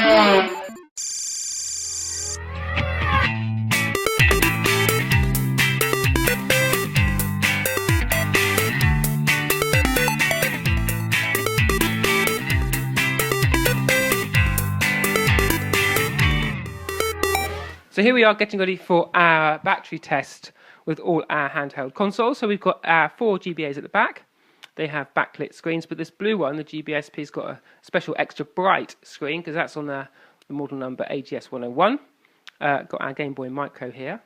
So here we are getting ready for our battery test with all our handheld consoles. So we've got our 4 GBAs at the back. They have backlit screens, but this blue one, the GBA SP, has got a special extra bright screen because that's on the model number AGS-101. Got our Gameboy Micro here.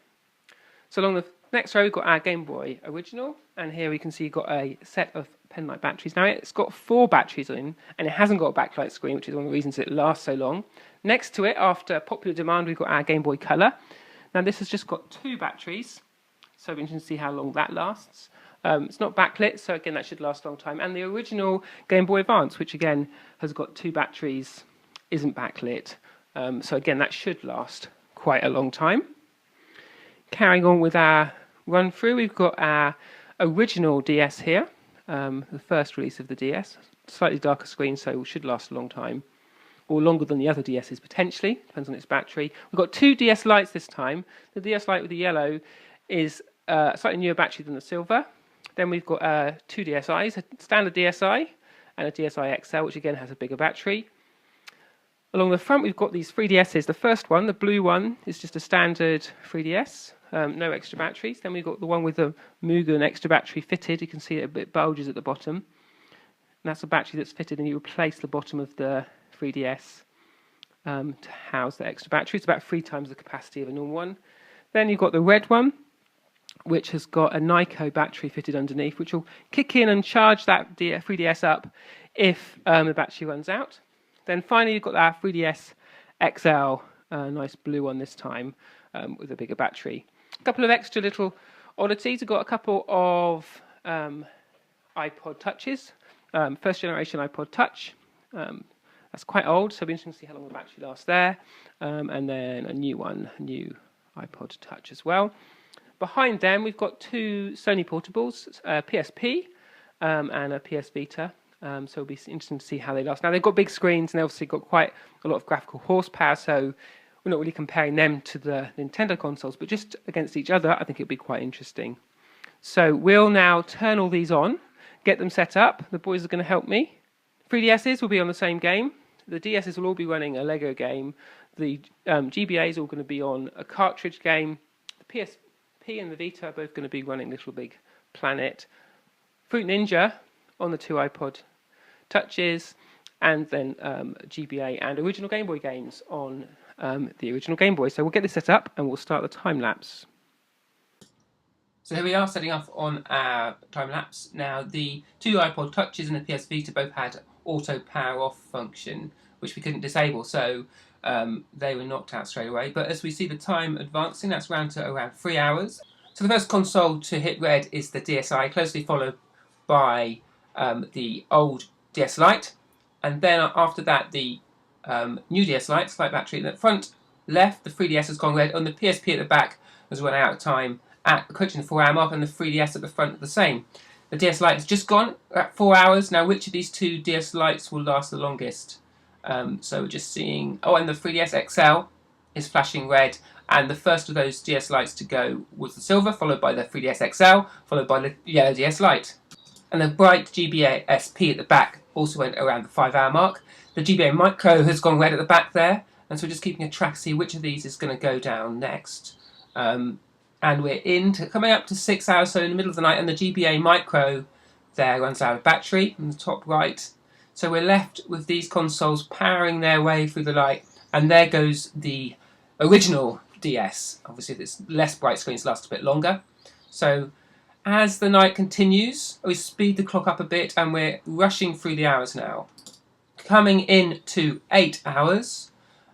So along the next row we've got our Gameboy Original, and here we can see you've got a set of pen-light batteries. Now it's got 4 batteries in, and it hasn't got a backlight screen, which is one of the reasons it lasts so long. Next to it, after popular demand, we've got our Gameboy Colour. Now this has just got 2 batteries, so we can see how long that lasts. It's not backlit, so again that should last a long time. And the original Game Boy Advance, which again has got 2 batteries, isn't backlit. So again that should last quite a long time. Carrying on with our run through, we've got our original DS here, the first release of the DS. Slightly darker screen, so it should last a long time, or longer than the other DSs potentially, depends on its battery. We've got 2 DS Lites this time. The DS Lite with the yellow is a slightly newer battery than the silver. Then we've got 2 DSi's, a standard DSi and a DSi XL, which again has a bigger battery. Along the front we've got these 3DSs. The first one, the blue one, is just a standard 3DS, no extra batteries. Then we've got the one with the Mugen extra battery fitted. You can see it a bit bulges at the bottom. And that's a battery that's fitted, and you replace the bottom of the 3DS to house the extra battery. It's about 3 times the capacity of a normal one. Then you've got the red one, which has got a Nyco battery fitted underneath, which will kick in and charge that 3DS up if the battery runs out. Then finally you've got that 3DS XL, nice blue one this time, with a bigger battery. A couple of extra little oddities. We've got a couple of iPod Touches. First generation iPod Touch. That's quite old, so it'll be interesting to see how long the battery lasts there. And then a new one, a new iPod Touch as well. Behind them, we've got 2 Sony portables, a PSP and a PS Vita. So it'll be interesting to see how they last. Now, they've got big screens, and they've obviously got quite a lot of graphical horsepower, so we're not really comparing them to the Nintendo consoles, but just against each other, I think it'll be quite interesting. So we'll now turn all these on, get them set up. The boys are going to help me. 3DSs will be on the same game. The DSs will all be running a Lego game. The GBAs are all going to be on a cartridge game. The PSP and the Vita are both going to be running Little Big Planet. Fruit Ninja on the 2 iPod Touches, and then GBA and original Game Boy games on the original Game Boy. So we'll get this set up and we'll start the time lapse. So here we are setting off on our time lapse. Now the 2 iPod Touches and the PS Vita both had auto power off function, which we couldn't disable, so they were knocked out straight away. But as we see the time advancing, that's around 3 hours. So the first console to hit red is the DSi, closely followed by the old DS Lite, and then after that the new DS Lite, slight battery. In the front left, the 3DS has gone red, and the PSP at the back has run out of time at approaching the 4-hour mark, and the 3DS at the front are the same. The DS Lite has just gone at 4 hours. Now, which of these 2 DS Lites will last the longest? So we're just seeing... Oh, and the 3DS XL is flashing red, and the first of those DS Lites to go was the silver, followed by the 3DS XL, followed by the yellow DS Lite. And the bright GBA SP at the back also went around the 5-hour mark. The GBA Micro has gone red at the back there, and so we're just keeping a track to see which of these is going to go down next. And we're coming up to 6 hours, so in the middle of the night, and the GBA Micro there runs out of battery in the top right. So we're left with these consoles powering their way through the light, and there goes the original DS. Obviously, this less bright screens last a bit longer. So as the night continues, we speed the clock up a bit, and we're rushing through the hours now. Coming in to 8 hours.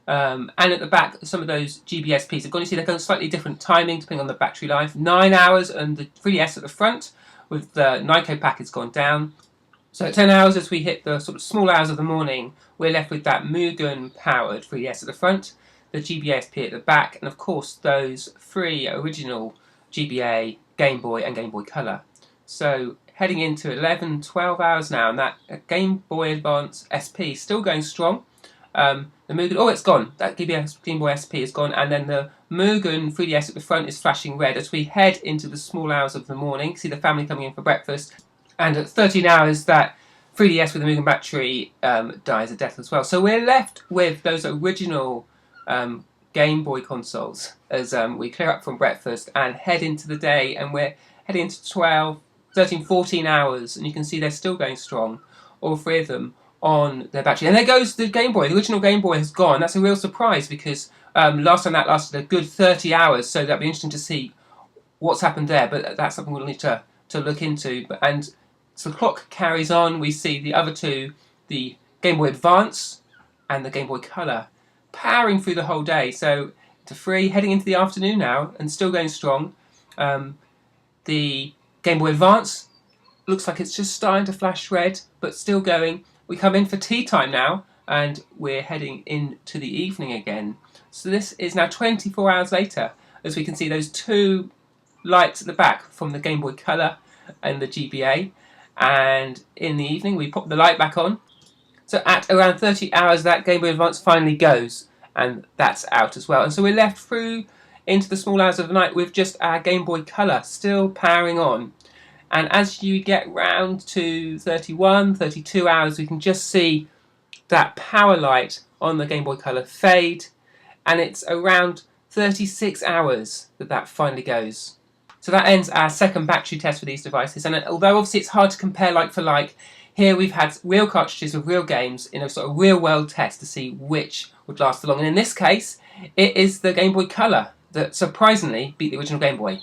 And at the back, some of those GBSPs have gone. You see they're going slightly different timing depending on the battery life. 9 hours, and the 3DS at the front with the Nyco Pack has gone down. So at 10 hours, as we hit the sort of small hours of the morning, we're left with that Mugen powered 3DS at the front, the GBA SP at the back, and of course those 3 original GBA, Game Boy and Game Boy Color. So heading into 11, 12 hours now, and that Game Boy Advance SP still going strong. The Mugen, oh, it's gone. That Gameboy SP is gone, and then the Mugen 3DS at the front is flashing red as we head into the small hours of the morning. See the family coming in for breakfast, and at 13 hours that 3DS with the Mugen Battery dies a death as well. So we're left with those original Game Boy consoles as we clear up from breakfast and head into the day, and we're heading into 12, 13, 14 hours, and you can see they're still going strong, all three of them on their battery. And there goes the Game Boy. The original Game Boy has gone. That's a real surprise because last time that lasted a good 30 hours, so that'll be interesting to see what's happened there, but that's something we'll need to look into. And so the clock carries on. We see the other two, the Game Boy Advance and the Game Boy Color, powering through the whole day. So to 3, heading into the afternoon now, and still going strong. The Game Boy Advance looks like it's just starting to flash red, but still going. We come in for tea time now, and we're heading into the evening again. So this is now 24 hours later, as we can see those two lights at the back from the Game Boy Color and the GBA. And in the evening, we pop the light back on. So at around 30 hours, that Game Boy Advance finally goes, and that's out as well. And so we're left through into the small hours of the night with just our Game Boy Color still powering on. And as you get round to 31, 32 hours, we can just see that power light on the Game Boy Color fade, and it's around 36 hours that finally goes. So that ends our second battery test for these devices, and although obviously it's hard to compare like for like, here we've had real cartridges with real games in a sort of real world test to see which would last the long. And in this case, it is the Game Boy Color that surprisingly beat the original Game Boy.